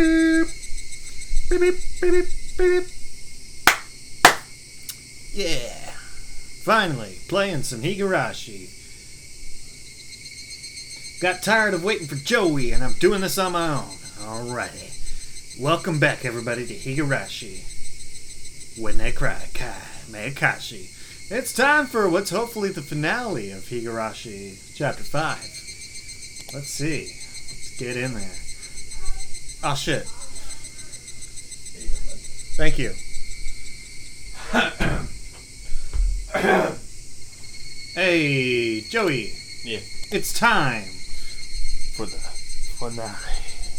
beep. Beep, beep, beep, beep, beep. Yeah. Finally, playing some Higurashi. Got tired of waiting for Joey, and I'm doing this on my own. Alrighty. Welcome back, everybody, to Higurashi. When they cry, Kai, Meakashi. It's time for what's hopefully the finale of Higurashi, Chapter 5. Let's see. Let's get in there. Oh, shit. Thank you. Hey, Joey. Yeah. It's time For the finale.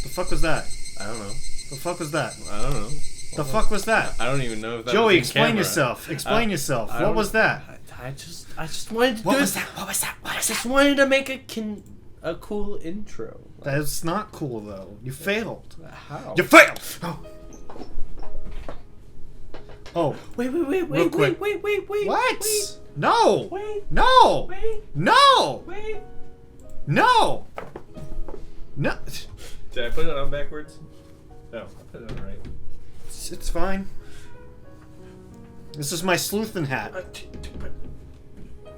The fuck was that? I don't know. The fuck was that? I don't know. The fuck was that? I don't even know if that Joey, was in explain camera. yourself. Explain yourself. I What don't- was that? I just wanted to What do was it. that? What was that? What I was just that? wanted to make a cool intro. That's not cool, though. You failed. How? You failed! Oh. Wait, Real quick. wait. What? Wait, No! wait, No! wait, No! wait. No! No! Did I put it on backwards? No, I put it on right. It's fine. This is my sleuthin' hat.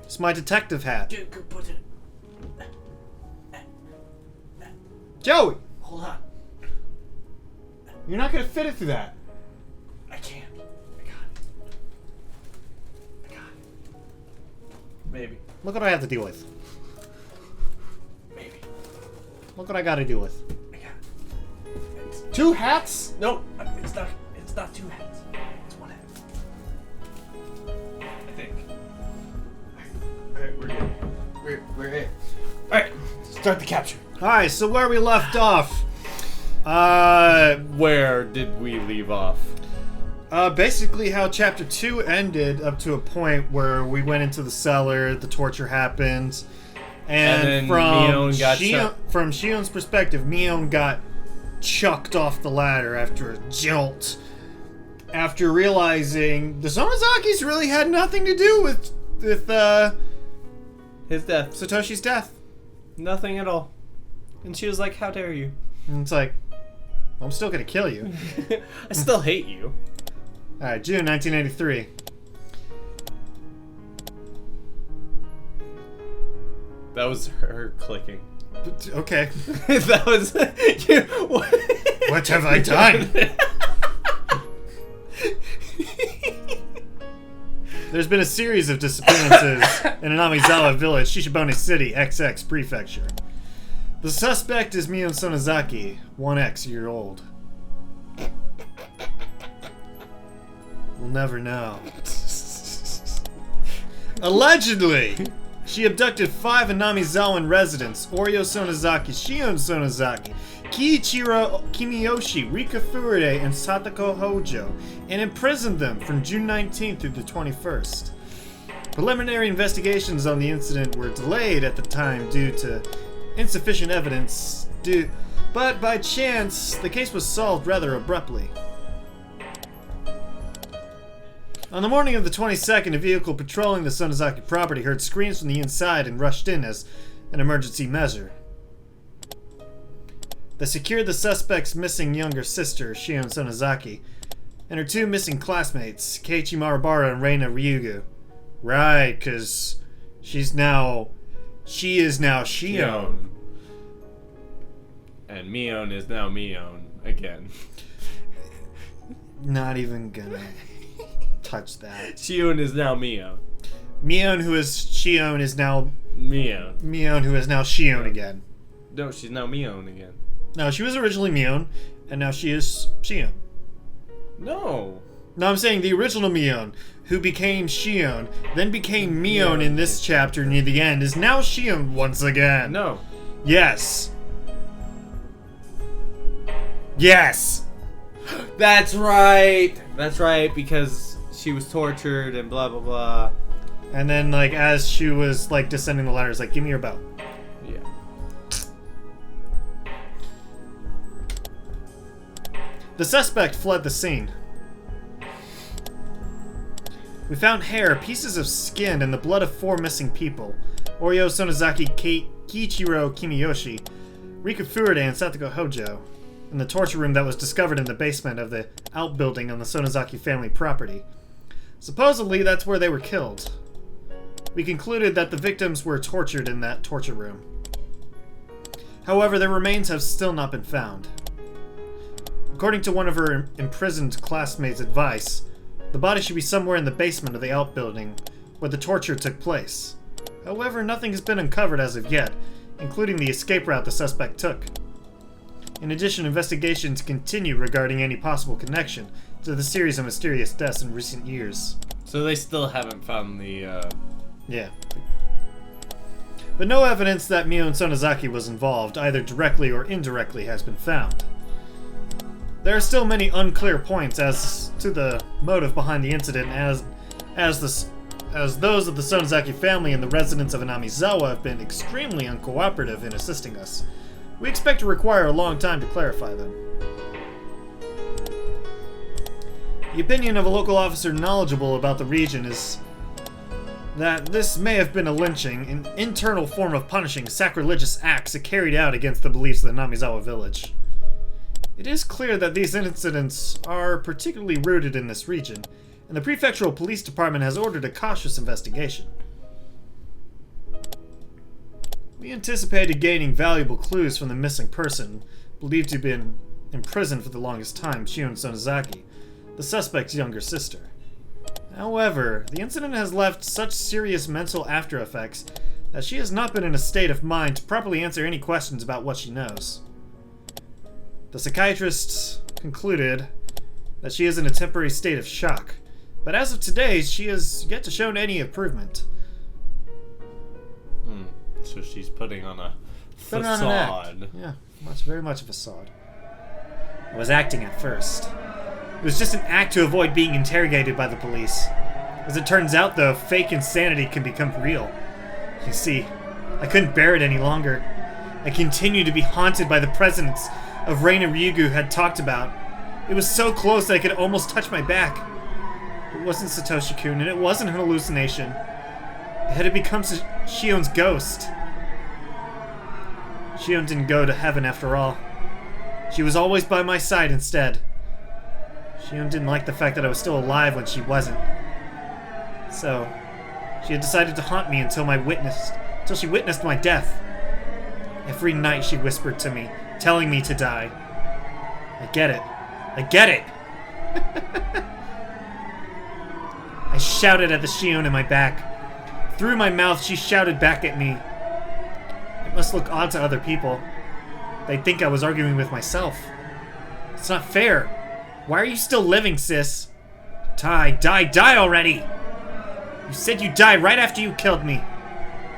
It's my detective hat. Put it. Joey! Hold on. You're not gonna fit it through that. I can't. I got it. Maybe. Look what I have to deal with. Maybe. Look what I gotta deal with. I got it. It's, Two hats? no, it's not. It's not two hats. It's one hat. I think. Alright, we're good. We're it. Alright, start the capture. Alright, so where we left off. Where did we leave off? Basically how chapter 2 ended up to a point where we went into the cellar, the torture happened, and then from Mion got from Shion's perspective, Mion got chucked off the ladder after a jolt. After realizing the Sonozakis really had nothing to do with His death. Satoshi's death. Nothing at all. And she was like, how dare you? And it's like, I'm still gonna kill you. I still hate you. Alright, June 1983. That was her clicking. Okay. That was... What have I done? There's been a series of disappearances in Anamizawa Village, Shishibone City, XX Prefecture. The suspect is Mion Sonozaki, 1X year old. We'll never know. Allegedly, she abducted 5 Anamizawan residents: Oryo Sonozaki, Shion Sonozaki, Kiichiro Kimiyoshi, Rika Furude, and Satoko Hojo, and imprisoned them from June 19th through the 21st. Preliminary investigations on the incident were delayed at the time due to insufficient evidence, but by chance, the case was solved rather abruptly. On the morning of the 22nd, a vehicle patrolling the Sonozaki property heard screams from the inside and rushed in as an emergency measure. They secured the suspect's missing younger sister, Shion Sonozaki, and her 2 missing classmates, Keiichi Marubara and Reina Ryugu. Right, because she is now Shion. And Mion is now Mion again. Not even gonna touch that. Shion is now Mion. Mion, who is Shion, is now Mion. Mion, who is now Shion again. No, she's now Mion again. No, she was originally Mion, and now she is Shion. No. No, I'm saying the original Mion, who became Shion, then became Mion in this chapter near the end, is now Shion once again. No. Yes. Yes. That's right. That's right, because she was tortured and blah blah blah. And then, like, as she was, like, descending the ladder, it's like, give me your belt. Yeah. The suspect fled the scene. We found hair, pieces of skin, and the blood of 4 missing people. Oryo Sonozaki, Kiichiro Kimiyoshi, Rika Furude, and Satoko Hojo. in the torture room that was discovered in the basement of the outbuilding on the Sonozaki family property. Supposedly, that's where they were killed. We concluded that the victims were tortured in that torture room. However, their remains have still not been found. According to one of her imprisoned classmates' advice, the body should be somewhere in the basement of the outbuilding where the torture took place. However, nothing has been uncovered as of yet, including the escape route the suspect took. In addition, investigations continue regarding any possible connection to the series of mysterious deaths in recent years. So they still haven't found the, Yeah. But no evidence that Mion Sonozaki was involved, either directly or indirectly, has been found. There are still many unclear points as to the motive behind the incident, as those of the Sonozaki family and the residents of Inamizawa have been extremely uncooperative in assisting us. We expect to require a long time to clarify them. The opinion of a local officer knowledgeable about the region is that this may have been a lynching, an internal form of punishing sacrilegious acts carried out against the beliefs of the Namizawa village. It is clear that these incidents are particularly rooted in this region, and the prefectural police department has ordered a cautious investigation. We anticipated gaining valuable clues from the missing person, believed to have been imprisoned for the longest time, Shion Sonozaki, the suspect's younger sister. However, the incident has left such serious mental after effects that she has not been in a state of mind to properly answer any questions about what she knows. The psychiatrists concluded that she is in a temporary state of shock, but as of today, she has yet to show any improvement. So she's putting on a Putting on an facade. act. Yeah, very much a facade. I was acting at first. It was just an act to avoid being interrogated by the police. As it turns out, though, fake insanity can become real. You see, I couldn't bear it any longer. I continued to be haunted by the presence of Reina Ryugu had talked about. It was so close that I could almost touch my back. It wasn't Satoshi-kun, and it wasn't an hallucination. It had become Shion's ghost. Shion didn't go to heaven after all. She was always by my side instead. Shion didn't like the fact that I was still alive when she wasn't. So, she had decided to haunt me until she witnessed my death. Every night she whispered to me, telling me to die. I get it. I get it! I shouted at the Shion in my back. Through my mouth, she shouted back at me. It must look odd to other people. They'd think I was arguing with myself. It's not fair. Why are you still living, sis? Die already! You said you'd die right after you killed me.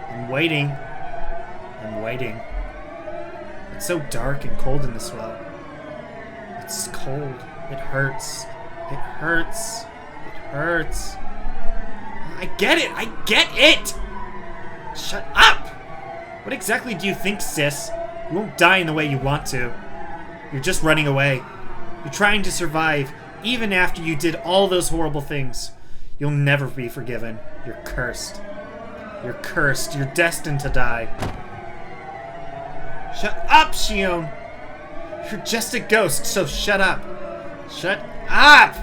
I'm waiting. It's so dark and cold in this well. It's cold. It hurts. I get it! Shut up! What exactly do you think, sis? You won't die in the way you want to. You're just running away. You're trying to survive, even after you did all those horrible things. You'll never be forgiven. You're cursed. You're destined to die. Shut up, Shion! You're just a ghost, so shut up. Shut up!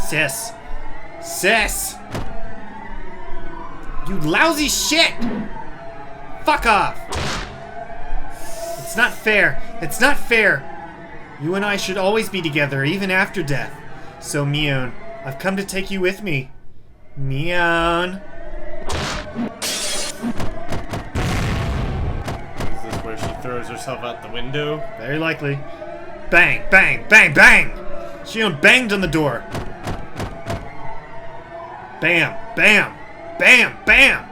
Sis! You lousy shit! Fuck off! It's not fair! You and I should always be together, even after death. So, Mion, I've come to take you with me. Mion. Is this where she throws herself out the window? Very likely. Bang, bang, bang, bang! Shion banged on the door. Bam, bam, bam, bam!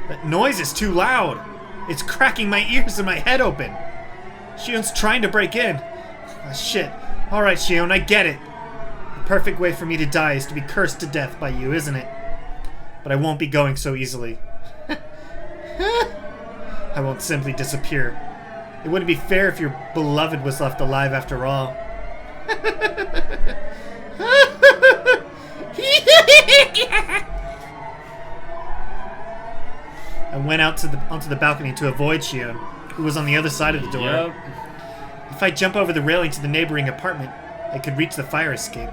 That noise is too loud. It's cracking my ears and my head open. Shion's trying to break in. Oh, shit. Alright, Shion, I get it. The perfect way for me to die is to be cursed to death by you, isn't it? But I won't be going so easily. I won't simply disappear. It wouldn't be fair if your beloved was left alive after all. I went out onto the balcony to avoid Shion, who was on the other side of the door. Yep. If I jump over the railing to the neighboring apartment, I could reach the fire escape.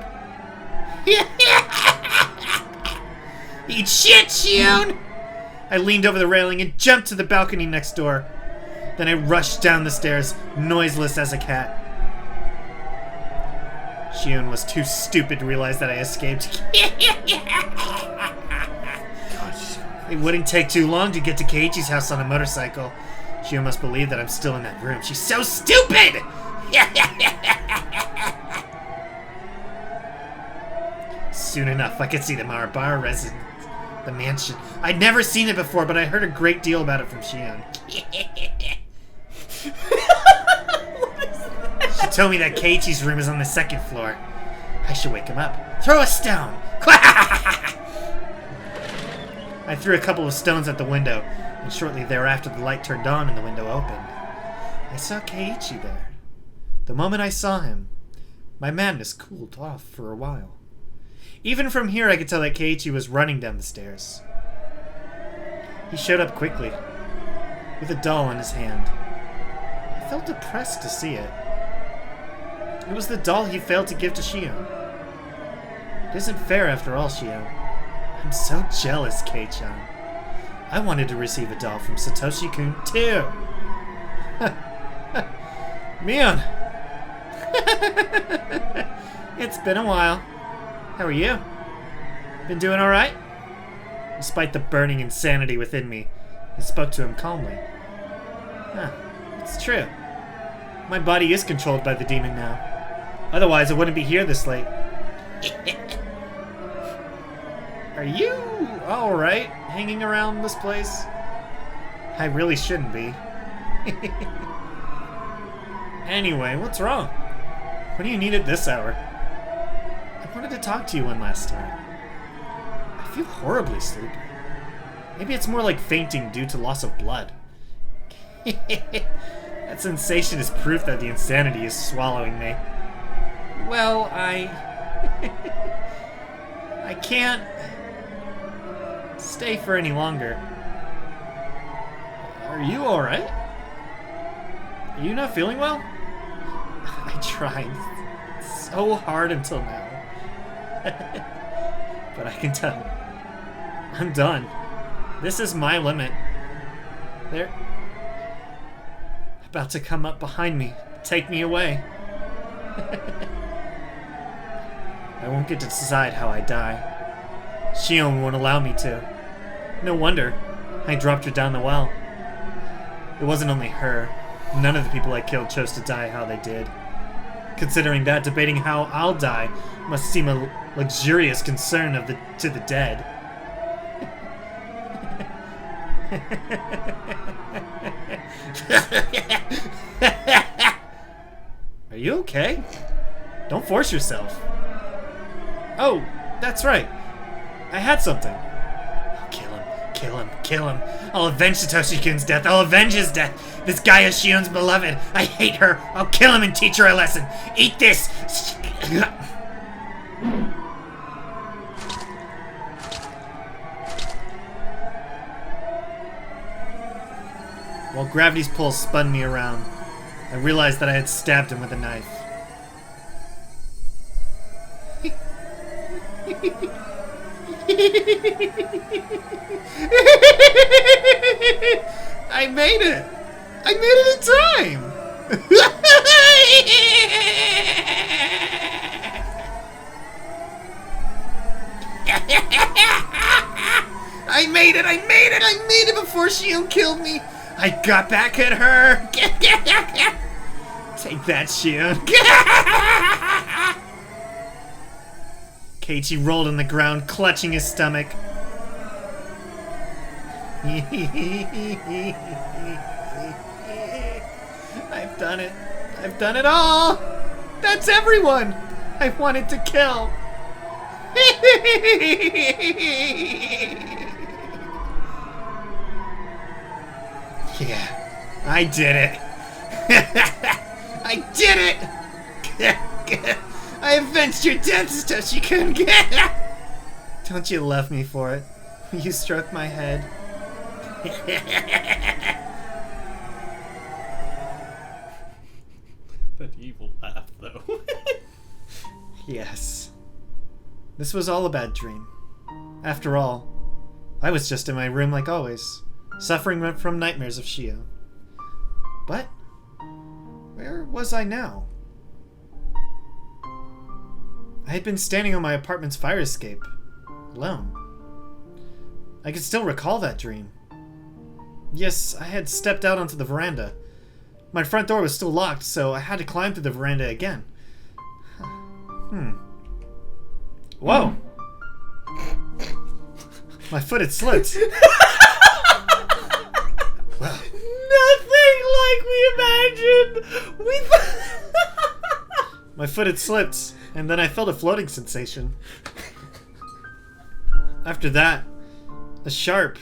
Eat shit, Shion! I leaned over the railing and jumped to the balcony next door. Then I rushed down the stairs, noiseless as a cat. Shion was too stupid to realize that I escaped. It wouldn't take too long to get to Keiichi's house on a motorcycle. Shion must believe that I'm still in that room. She's so stupid! Soon enough, I could see the Marabara residence, the mansion. I'd never seen it before, but I heard a great deal about it from Shion. She told me that Keiichi's room is on the 2nd floor. I should wake him up. Throw a stone! I threw a couple of stones at the window, and shortly thereafter the light turned on and the window opened. I saw Keiichi there. The moment I saw him, my madness cooled off for a while. Even from here I could tell that Keiichi was running down the stairs. He showed up quickly, with a doll in his hand. I felt depressed to see it. It was the doll he failed to give to Shion. It isn't fair after all, Shion. I'm so jealous, Kei-chan. I wanted to receive a doll from Satoshi-kun, too. Mion! It's been a while. How are you? Been doing alright? Despite the burning insanity within me, I spoke to him calmly. Huh, it's true. My body is controlled by the demon now. Otherwise, I wouldn't be here this late. Are you alright hanging around this place? I really shouldn't be. Anyway, what's wrong? What do you need at this hour? I wanted to talk to you one last time. I feel horribly sleepy. Maybe it's more like fainting due to loss of blood. That sensation is proof that the insanity is swallowing me. Well, I can't stay for any longer. Are you alright? Are you not feeling well? I tried so hard until now. But I can tell. I'm done. This is my limit. They're about to come up behind me, take me away. I won't get to decide how I die. Shion won't allow me to. No wonder I dropped her down the well. It wasn't only her. None of the people I killed chose to die how they did. Considering that, debating how I'll die must seem a luxurious concern to the dead. Are you okay? Don't force yourself. Oh, that's right. I had something. I'll kill him, kill him, kill him. I'll avenge Satoshi-kun's death. I'll avenge his death. This guy is Shion's beloved. I hate her. I'll kill him and teach her a lesson. Eat this. While gravity's pull spun me around, I realized that I had stabbed him with a knife. I made it! I made it in time! I made it! I made it! I made it before Shion killed me! I got back at her! Take that, Shion! Keiichi rolled on the ground, clutching his stomach. I've done it. I've done it all! That's everyone I wanted to kill! Yeah, I did it! I did it! I avenged your death, Satoshi-kun! Don't you love me for it? You stroked my head. That evil laugh, though. Yes. This was all a bad dream. After all, I was just in my room like always, suffering from nightmares of Shio. But where was I now? I had been standing on my apartment's fire escape, alone. I could still recall that dream. Yes, I had stepped out onto the veranda. My front door was still locked, so I had to climb through the veranda again. Whoa! My foot had slipped. Wow. Nothing like we imagined! My foot had slipped, and then I felt a floating sensation. After that, a sharp,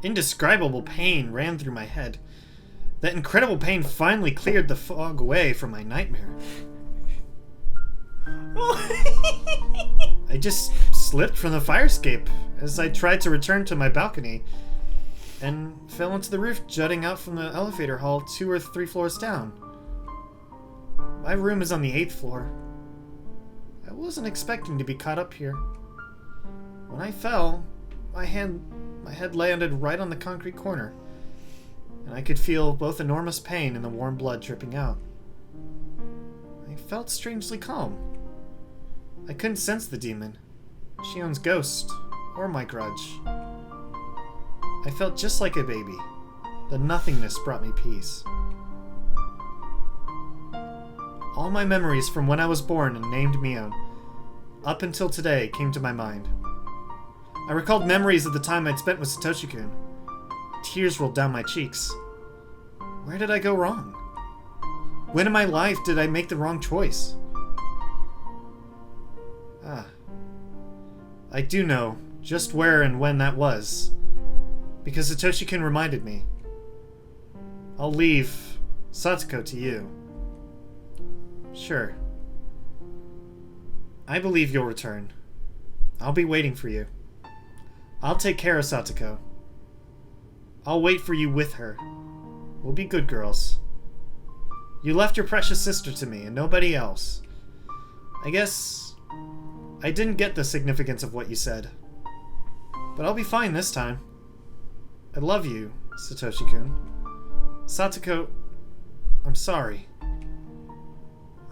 indescribable pain ran through my head. That incredible pain finally cleared the fog away from my nightmare. I just slipped from the fire escape as I tried to return to my balcony and fell into the roof jutting out from the elevator hall 2 or 3 floors down. My room is on the 8th floor. I wasn't expecting to be caught up here. When I fell, my head landed right on the concrete corner, and I could feel both enormous pain and the warm blood dripping out. I felt strangely calm. I couldn't sense the demon, Shion's ghost, or my grudge. I felt just like a baby. The nothingness brought me peace. All my memories from when I was born and named Mion, up until today, came to my mind. I recalled memories of the time I'd spent with Satoshi-kun. Tears rolled down my cheeks. Where did I go wrong? When in my life did I make the wrong choice? I do know just where and when that was, because Satoshi-kun reminded me. I'll leave Satoko to you. Sure. I believe you'll return. I'll be waiting for you. I'll take care of Satoko. I'll wait for you with her. We'll be good girls. You left your precious sister to me and nobody else. I guess I didn't get the significance of what you said. But I'll be fine this time. I love you, Satoshi-kun. Satoko, I'm sorry.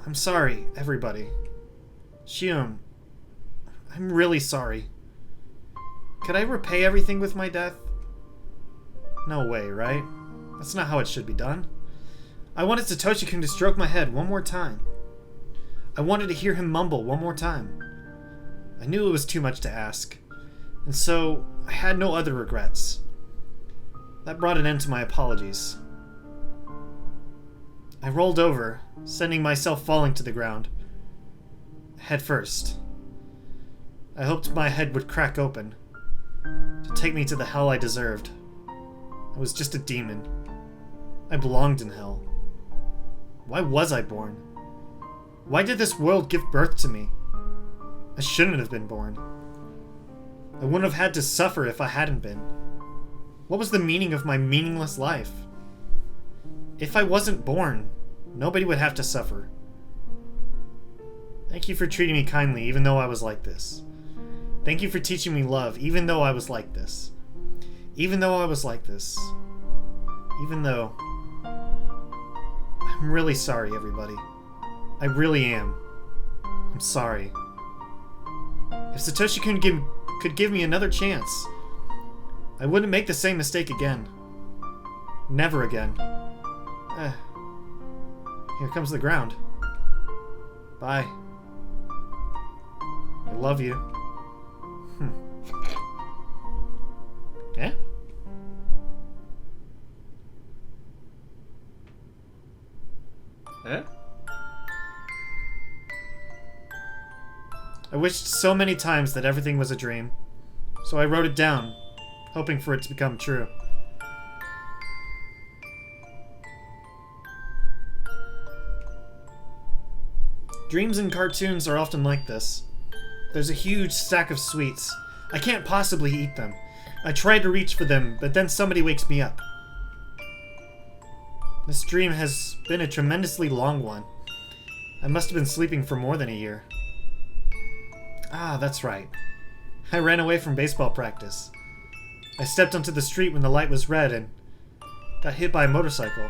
I'm sorry, everybody. Shion, I'm really sorry. Could I repay everything with my death? No way, right? That's not how it should be done. I wanted Satoshi-kun to stroke my head one more time. I wanted to hear him mumble one more time. I knew it was too much to ask, and so I had no other regrets. That brought an end to my apologies. I rolled over, sending myself falling to the ground. Head first. I hoped my head would crack open, to take me to the hell I deserved. I was just a demon. I belonged in hell. Why was I born? Why did this world give birth to me? I shouldn't have been born. I wouldn't have had to suffer if I hadn't been. What was the meaning of my meaningless life? If I wasn't born, nobody would have to suffer. Thank you for treating me kindly even though I was like this. Thank you for teaching me love even though I was like this. Even though I was like this. Even though... I'm really sorry, everybody. I really am. I'm sorry. If Satoshi-kun could give me another chance, I wouldn't make the same mistake again. Never again. Here comes the ground. Bye. I love you. Yeah? Eh? I wished so many times that everything was a dream, so I wrote it down, hoping for it to become true. Dreams in cartoons are often like this. There's a huge stack of sweets. I can't possibly eat them. I try to reach for them, but then somebody wakes me up. This dream has been a tremendously long one. I must have been sleeping for more than a year. Ah, that's right. I ran away from baseball practice. I stepped onto the street when the light was red and got hit by a motorcycle.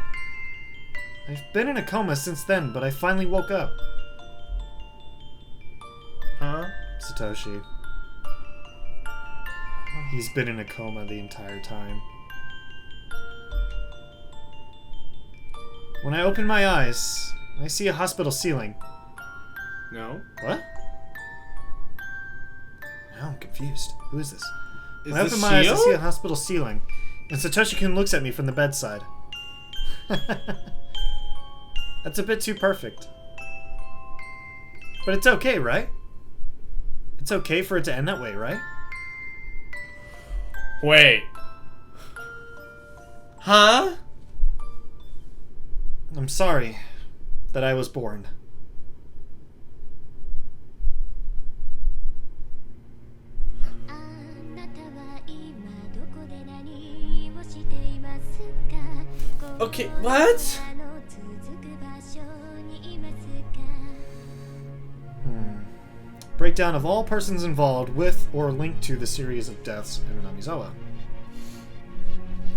I've been in a coma since then, but I finally woke up. Huh? Satoshi. He's been in a coma the entire time. When I open my eyes, I see a hospital ceiling. No. What? Now I'm confused. Who is this? Is When I this open my eyes, I Shio? see a hospital ceiling. And Satoshi-kun looks at me from the bedside. That's a bit too perfect. But it's okay, right? It's okay for it to end that way, right? Wait. Huh? I'm sorry that I was born. Okay, what? Breakdown of all persons involved with or linked to the series of deaths in Namizawa.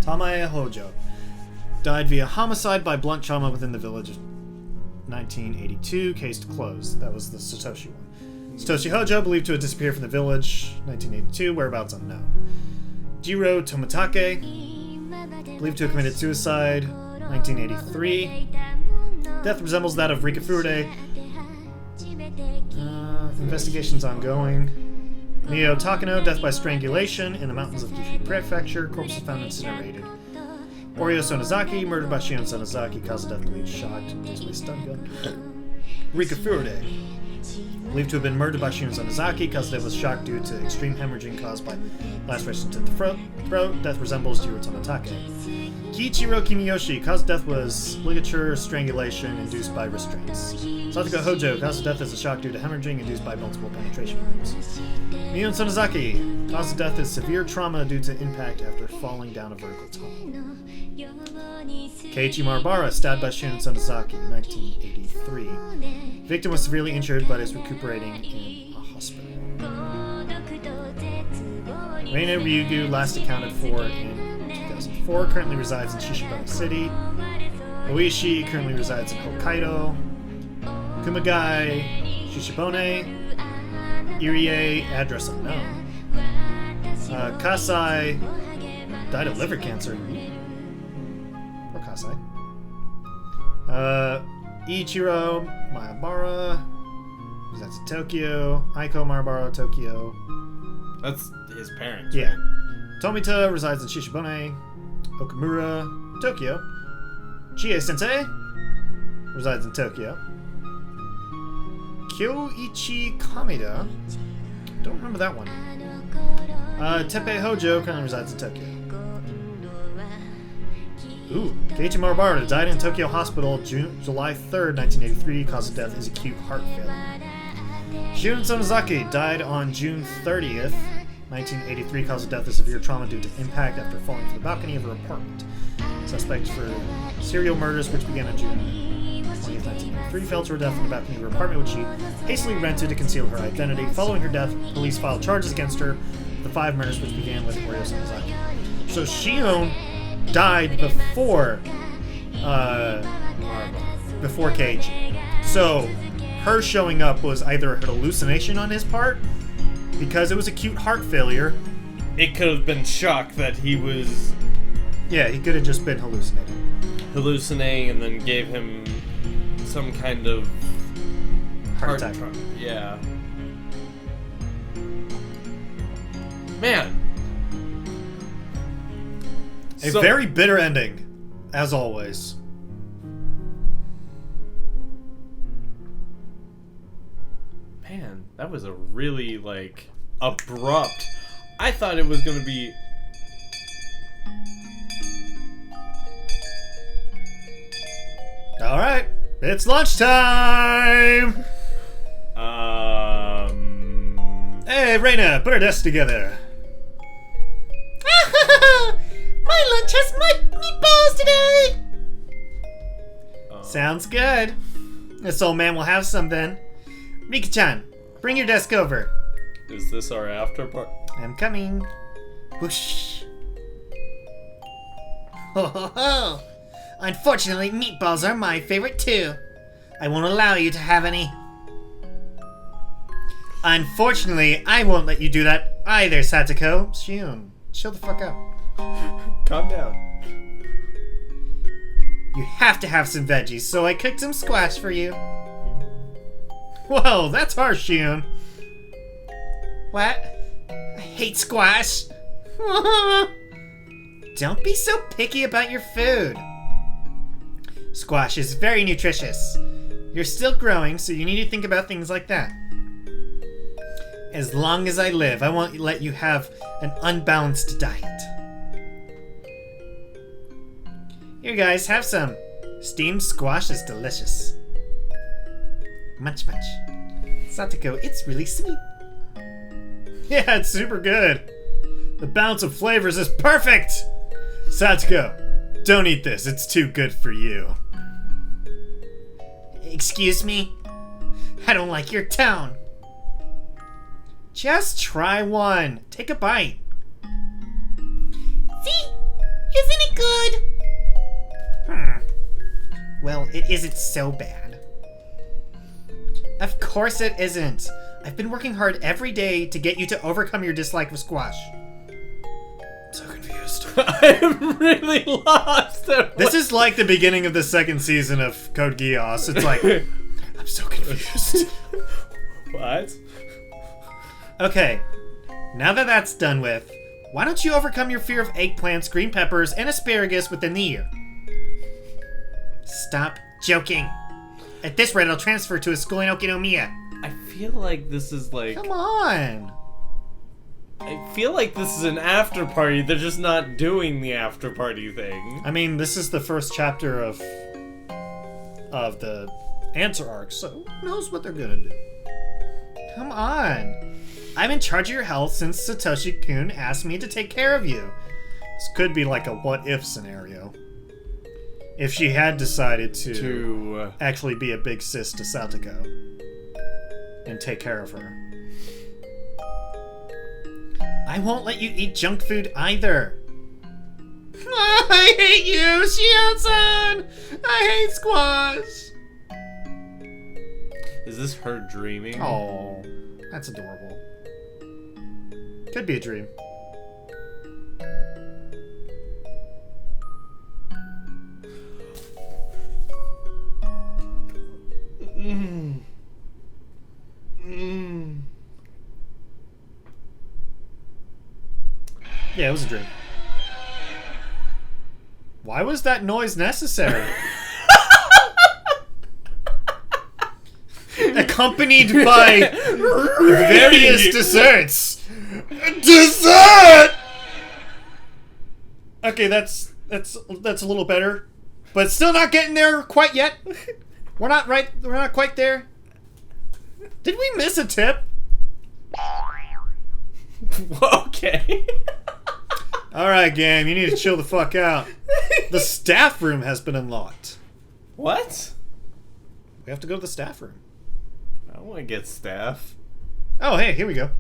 Tamae Hojo died via homicide by blunt trauma within the village of 1982. Case closed. That was the Satoshi one. Satoshi Hojo believed to have disappeared from the village 1982. Whereabouts unknown. Jiro Tomitake believed to have committed suicide 1983. Death resembles that of Rika Furude. Investigations ongoing. Mio Takano, death by strangulation in the mountains of Kyushu Prefecture. Corpse is found incinerated. Oryo Sonozaki, murdered by Shion Sonozaki. Cause of death believed shot. Basically stun gun. Rika Furude, believed to have been murdered by Shion Sonozaki. Cause of death was shock due to extreme hemorrhaging caused by laceration to the throat. Death resembles Jiro Tomitake. Kiichiro Kimiyoshi, cause of death was ligature strangulation induced by restraints. Satoko Hojo, cause of death is a shock due to hemorrhaging induced by multiple penetration wounds. Mion Sonozaki, cause of death is severe trauma due to impact after falling down a vertical tunnel. Keiichi Marubara, stabbed by Shion Sonozaki, 1983. Victim was severely injured but is recuperating in a hospital. Reina Ryugu, last accounted for in 2004, currently resides in Shishibane City. Oishi currently resides in Hokkaido. Kumagai, Shishibane. Irie, address unknown. Kasai died of liver cancer. Or Kasai. Ichiro Mayabara resides in Tokyo. Aiko Marubara, Tokyo. That's his parents. Yeah. Tomita resides in Shishibane. Okamura, Tokyo. Chie Sensei resides in Tokyo. Kyoichi Kameda, don't remember that one. Teppei Hojo currently resides in Tokyo. Ooh, Keiichi Marubara died in Tokyo Hospital July 3rd, 1983. Cause of death is acute heart failure. Shion Sonozaki died on June 30th, 1983. Cause of death is severe trauma due to impact after falling from the balcony of her apartment. Suspect for serial murders, which began on June 20th, 1993, fell to her death in the balcony of her apartment, which she hastily rented to conceal her identity. Following her death, police filed charges against her for the 5 murders, which began with Oryo Sonozaki. So Shion died before Keiichi. So her showing up was either a hallucination on his part, because it was acute heart failure. It could have been shock that he was Yeah, he could have just been hallucinating and then gave him some kind of heart attack. trauma. Yeah. Man. A very bitter ending, as always. Man, that was a really, like, abrupt. I thought it was gonna be... Alright, it's lunchtime! Hey, Reina, put our desks together. My lunch has meatballs today! Sounds good. This old man will have some then. Rika-chan, bring your desk over. Is this our after party? I'm coming. Whoosh. Ho ho ho! Unfortunately, meatballs are my favorite too. I won't allow you to have any. Unfortunately, I won't let you do that either, Satoko. Shion, chill the fuck out. Calm down. You have to have some veggies, so I cooked some squash for you. Whoa, that's harsh, Shion. What? I hate squash. Don't be so picky about your food. Squash is very nutritious. You're still growing, so you need to think about things like that. As long as I live, I won't let you have an unbalanced diet. Here, guys, have some. Steamed squash is delicious. Munch, munch. Satoko, it's really sweet. Yeah, it's super good. The balance of flavors is perfect! Satoko, don't eat this. It's too good for you. Excuse me? I don't like your tone. Just try one. Take a bite. See? Isn't it good? Well, it isn't so bad. Of course it isn't. I've been working hard every day to get you to overcome your dislike of squash. I'm so confused. I'm really lost. This is like the beginning of the second season of Code Geass. It's like, I'm so confused. What? Okay, now that that's done with, why don't you overcome your fear of eggplants, green peppers, and asparagus within the year? Stop joking. At this rate, I'll transfer to a school in Okinomiya. I feel like this is like... Come on. I feel like this is an after party. They're just not doing the after party thing. I mean, this is the first chapter of the answer arc, so who knows what they're gonna do. Come on. I'm in charge of your health since Satoshi-kun asked me to take care of you. This could be like a what-if scenario. If she had decided to actually be a big sis to Satoko and take care of her. I won't let you eat junk food either. I hate you, Shion-san! I hate squash! Is this her dreaming? Oh, that's adorable. Could be a dream. Yeah, it was a dream. Why was that noise necessary? Accompanied by various desserts. Dessert! Okay, that's a little better, but still not getting there quite yet. We're not quite there. Did we miss a tip? Okay. Alright, game, you need to chill the fuck out. The staff room has been unlocked. What? We have to go to the staff room. I don't want to get staff. Oh, hey, here we go.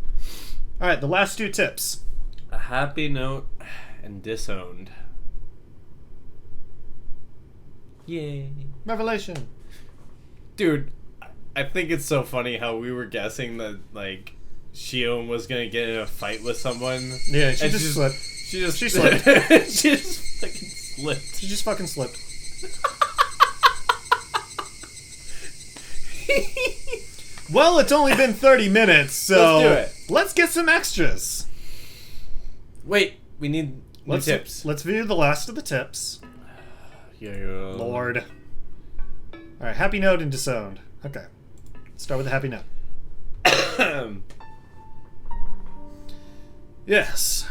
Alright, the last two tips. A happy note and disowned. Yay. Revelation. Dude, I think it's so funny how we were guessing that, like, Shion was gonna get in a fight with someone. Yeah, she just slipped. She slipped. She just fucking slipped. She just fucking slipped. Well, it's only been 30 minutes, so let's do it. Let's get some extras. Wait, we need tips. Let's view the last of the tips. Yeah. Lord. Alright, happy note and disowned. Okay. Let's start with the happy note. Yes.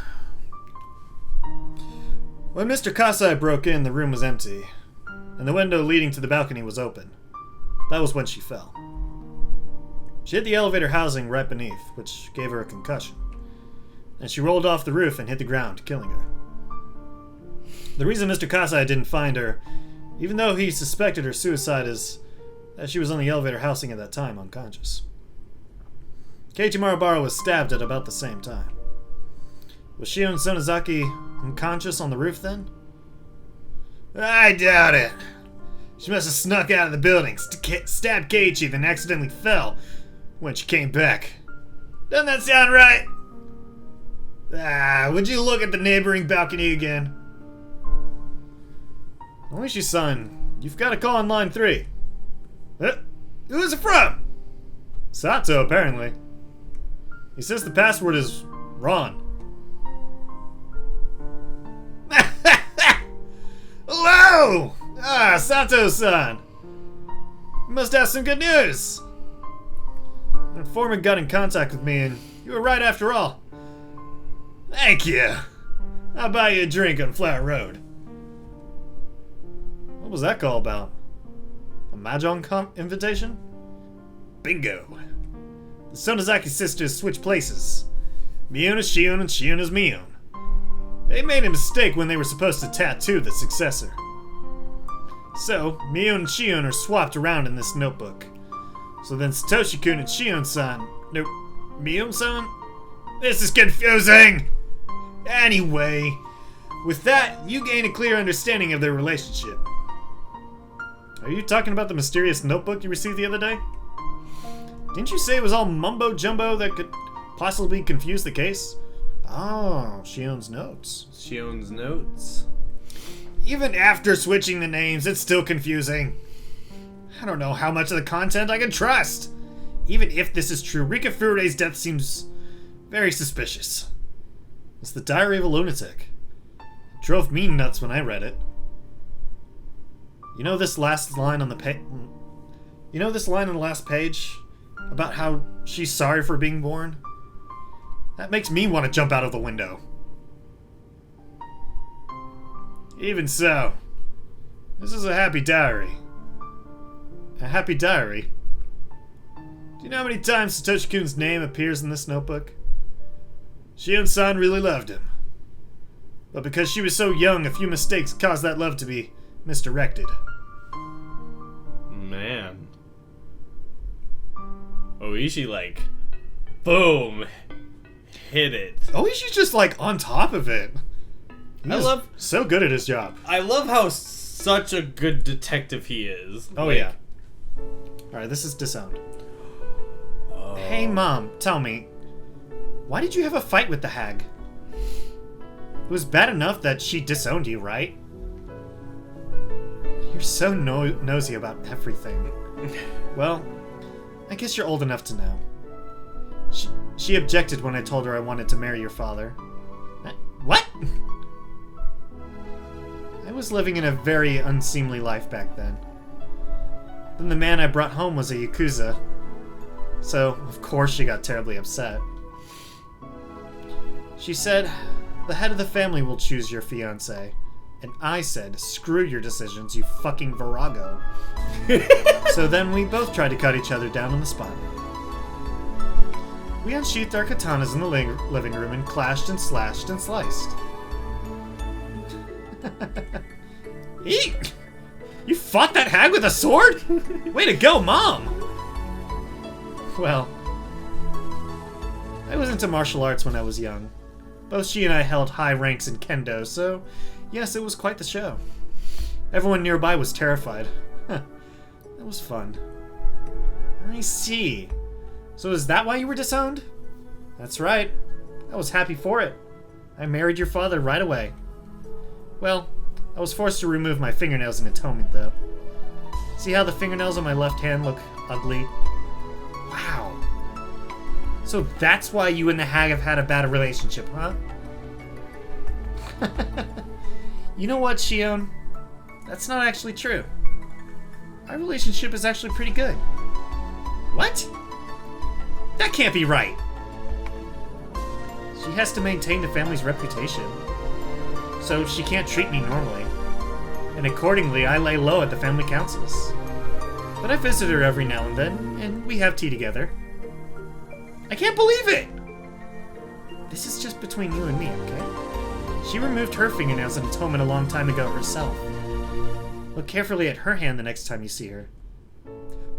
When Mr. Kasai broke in, the room was empty, and the window leading to the balcony was open. That was when she fell. She hit the elevator housing right beneath, which gave her a concussion, and she rolled off the roof and hit the ground, killing her. The reason Mr. Kasai didn't find her, even though he suspected her suicide, is that she was on the elevator housing at that time, unconscious. Keiichi Marubara was stabbed at about the same time. Was Shion Sonozaki unconscious on the roof then? I doubt it. She must have snuck out of the building, stabbed Keiichi, then accidentally fell when she came back. Doesn't that sound right? Would you look at the neighboring balcony again? Oishi-san, you've got a call on line 3. Who is it from? Sato, apparently. He says the password is Ron. Hello! Sato-san! You must have some good news! An informant got in contact with me, and you were right after all. Thank you! I'll buy you a drink on Flat Road. What was that call about? A Mahjong invitation? Bingo! The Sonozaki sisters switched places. Mion is Shion and Shion is Mion. They made a mistake when they were supposed to tattoo the successor. So, Mion and Shion are swapped around in this notebook. So then Satoshi-kun and Shion-san... Nope, Mion-san? This is confusing! Anyway, with that, you gain a clear understanding of their relationship. Are you talking about the mysterious notebook you received the other day? Didn't you say it was all mumbo-jumbo that could possibly confuse the case? Oh, Shion's notes. Shion's notes. Even after switching the names, it's still confusing. I don't know how much of the content I can trust. Even if this is true, Rika Furude's death seems very suspicious. It's the diary of a lunatic. It drove me nuts when I read it. You know this last line on the page? You know this line on the last page? About how she's sorry for being born? That makes me want to jump out of the window. Even so, this is a happy diary. A happy diary? Do you know how many times Satoshi-kun's name appears in this notebook? Shion-san really loved him. But because she was so young, a few mistakes caused that love to be misdirected. Man. Oishi, like, boom, hit it. Oishi's just, like, on top of it. He's so good at his job. I love how such a good detective he is. Oh, yeah. Alright, this is disowned. Hey, Mom, tell me, why did you have a fight with the hag? It was bad enough that she disowned you, right? You're so nosy about everything. Well, I guess you're old enough to know. She objected when I told her I wanted to marry your father. What? I was living in a very unseemly life back then. Then the man I brought home was a Yakuza. So, of course she got terribly upset. She said, the head of the family will choose your fiancé. And I said, screw your decisions, you fucking virago. So then we both tried to cut each other down on the spot. We unsheathed our katanas in the living room and clashed and slashed and sliced. Eek! You fought that hag with a sword? Way to go, Mom! Well, I was into martial arts when I was young. Both she and I held high ranks in kendo, so yes, it was quite the show. Everyone nearby was terrified. That was fun. I see. So is that why you were disowned? That's right. I was happy for it. I married your father right away. Well, I was forced to remove my fingernails in atonement, though. See how the fingernails on my left hand look ugly? Wow. So that's why you and the hag have had a bad relationship, huh? You know what, Shion? That's not actually true. Our relationship is actually pretty good. What? That can't be right. She has to maintain the family's reputation. So she can't treat me normally. And accordingly, I lay low at the family councils. But I visit her every now and then, and we have tea together. I can't believe it! This is just between you and me, okay? She removed her fingernails in atonement a long time ago herself. Look carefully at her hand the next time you see her.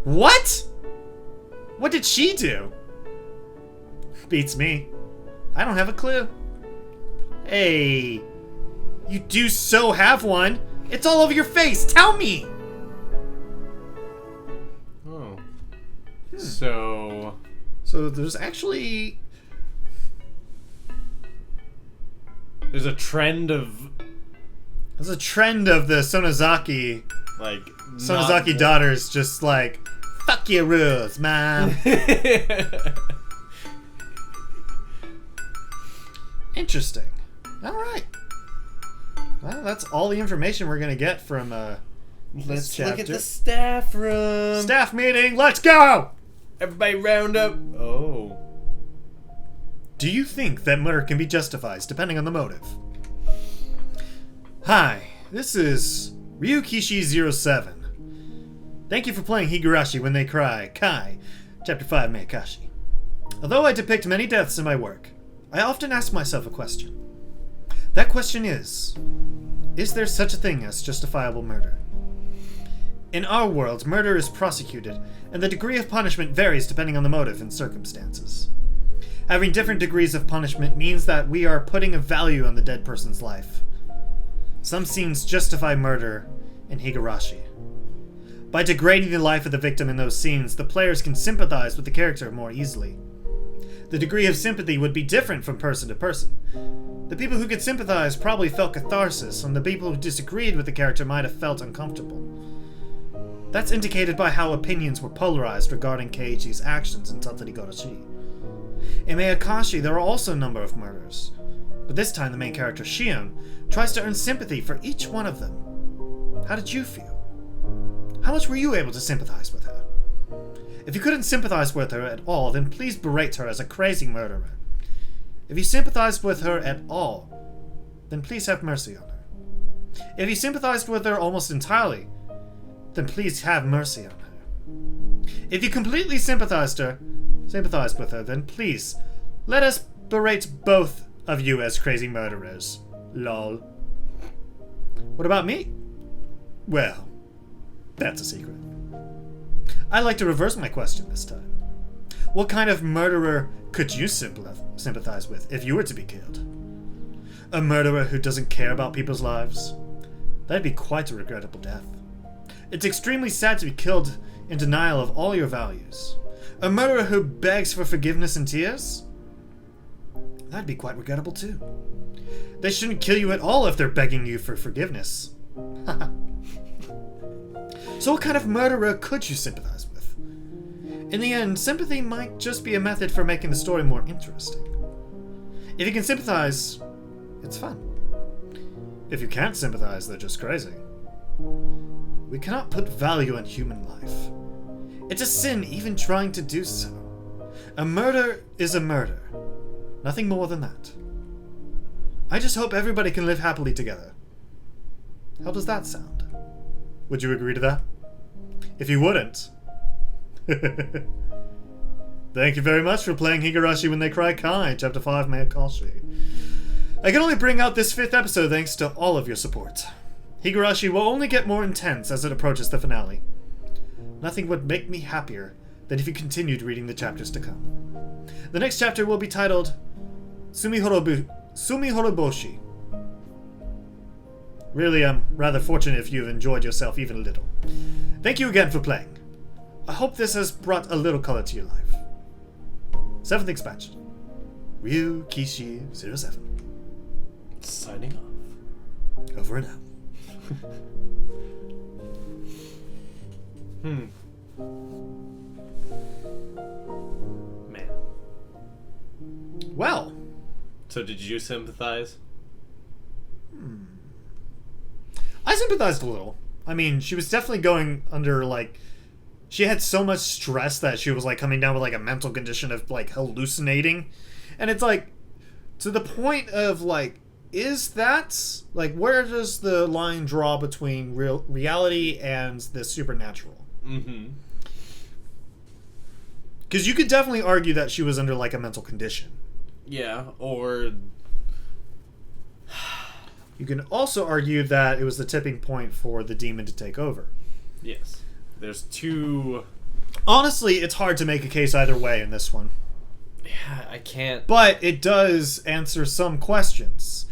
What? What did she do? Beats me. I don't have a clue. Hey, you do so have one. It's all over your face. Tell me. Oh. So there's actually... There's a trend of... There's a trend of the Sonozaki... Like... Sonozaki daughters just like... Fuck your rules, mom. Interesting. Alright. Well, that's all the information we're gonna get from this Let's chapter. look at the staff room. Staff meeting, let's go! Everybody round up. Oh. Do you think that murder can be justified depending on the motive? Hi, this is Ryukishi07. Thank you for playing Higurashi When They Cry, Kai, Chapter 5, Meakashi. Although I depict many deaths in my work, I often ask myself a question. That question is there such a thing as justifiable murder? In our world, murder is prosecuted, and the degree of punishment varies depending on the motive and circumstances. Having different degrees of punishment means that we are putting a value on the dead person's life. Some scenes justify murder in Higurashi. By degrading the life of the victim in those scenes, the players can sympathize with the character more easily. The degree of sympathy would be different from person to person. The people who could sympathize probably felt catharsis, and the people who disagreed with the character might have felt uncomfortable. That's indicated by how opinions were polarized regarding Keiichi's actions in Higurashi. In Meakashi, there are also a number of murders, but this time the main character, Shion, tries to earn sympathy for each one of them. How did you feel? How much were you able to sympathize with her? If you couldn't sympathize with her at all, then please berate her as a crazy murderer. If you sympathized with her at all, then please have mercy on her. If you sympathized with her almost entirely, then please have mercy on her. If you completely sympathized with her, then please let us berate both of you as crazy murderers. Lol. What about me? Well, that's a secret. I'd like to reverse my question this time. What kind of murderer could you sympathize with if you were to be killed? A murderer who doesn't care about people's lives? That'd be quite a regrettable death. It's extremely sad to be killed in denial of all your values. A murderer who begs for forgiveness and tears? That'd be quite regrettable too. They shouldn't kill you at all if they're begging you for forgiveness. So what kind of murderer could you sympathize with? In the end, sympathy might just be a method for making the story more interesting. If you can sympathize, it's fun. If you can't sympathize, they're just crazy. We cannot put value on human life. It's a sin even trying to do so. A murder is a murder. Nothing more than that. I just hope everybody can live happily together. How does that sound? Would you agree to that? If you wouldn't... Thank you very much for playing Higurashi When They Cry Kai, Chapter 5, Meakashi. I can only bring out this 5th episode thanks to all of your support. Higurashi will only get more intense as it approaches the finale. Nothing would make me happier than if you continued reading the chapters to come. The next chapter will be titled Sumihoroboshi. Really, I'm rather fortunate if you've enjoyed yourself even a little. Thank you again for playing. I hope this has brought a little color to your life. 7th expansion. Ryukishi07. Signing off. Over and out. Man. Well. So did you sympathize? I sympathized a little. I mean, she was definitely going under, like... She had so much stress that she was, like, coming down with, like, a mental condition of, like, hallucinating. And it's, like, to the point of, like, is that... Like, where does the line draw between reality and the supernatural? Mm-hmm. Because you could definitely argue that she was under, like, a mental condition. Yeah, or... You can also argue that it was the tipping point for the demon to take over. Yes. There's two Honestly, it's hard to make a case either way in this one. Yeah, I can't. But it does answer some questions.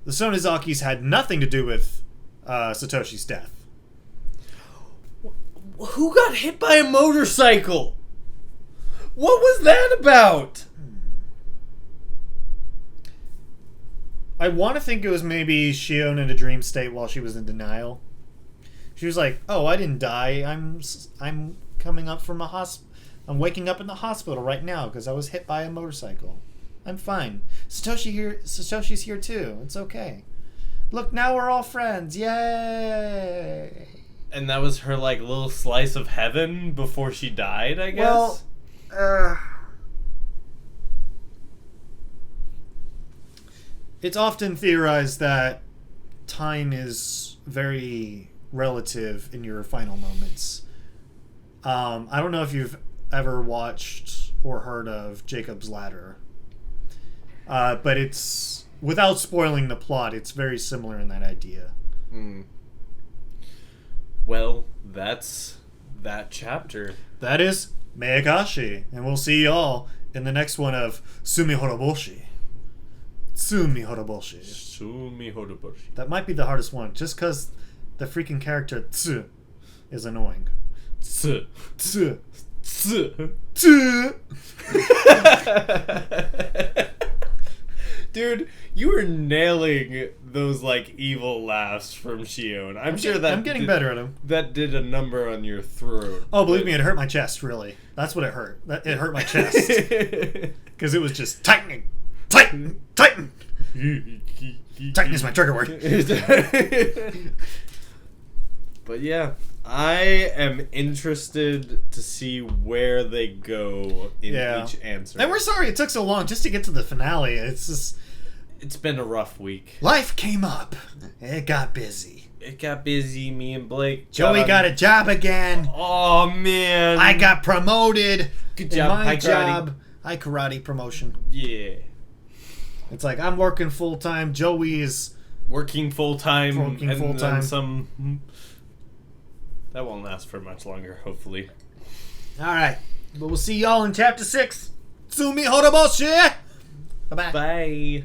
The Sonozakis had nothing to do with Satoshi's death. Who got hit by a motorcycle? What was that about? I want to think it was maybe Shion in a dream state while she was in denial. She was like, "Oh, I didn't die. I'm coming up from a hospital. I'm waking up in the hospital right now because I was hit by a motorcycle. I'm fine. Satoshi's here too. It's okay. Look, now we're all friends. Yay!" And that was her like little slice of heaven before she died, I guess. Well, it's often theorized that time is very relative in your final moments. I don't know if you've ever watched or heard of Jacob's Ladder, but it's, without spoiling the plot, it's very similar in that idea. Well, that's that chapter. That is Meakashi, and we'll see y'all in the next one of Sumi Horoboshi. Tsumi Horoboshi. Sumi Horoboshi. That might be the hardest one, just because the freaking character tsu is annoying. Tsu. Tsu. Tsu. Tsu. Dude, you were nailing those like evil laughs from Shion. I'm getting better at them. That did a number on your throat. Oh, believe me, it hurt my chest, really. That's what it hurt. It hurt my chest. Because it was just tightening. Tighten! Tighten! Tighten is my trigger word. But yeah, I am interested to see where they go in each answer. And we're sorry it took so long just to get to the finale. It's been a rough week. Life came up. It got busy. Me and Blake. Joey got a job again. Oh, man. I got promoted. Good job, in my Hi job. Hi Karate promotion. Yeah. It's like I'm working full time. Joey is working full time. Then that won't last for much longer, hopefully. Alright. But we'll see y'all in chapter 6. Tsumi Horoboshi! Bye-bye. Bye.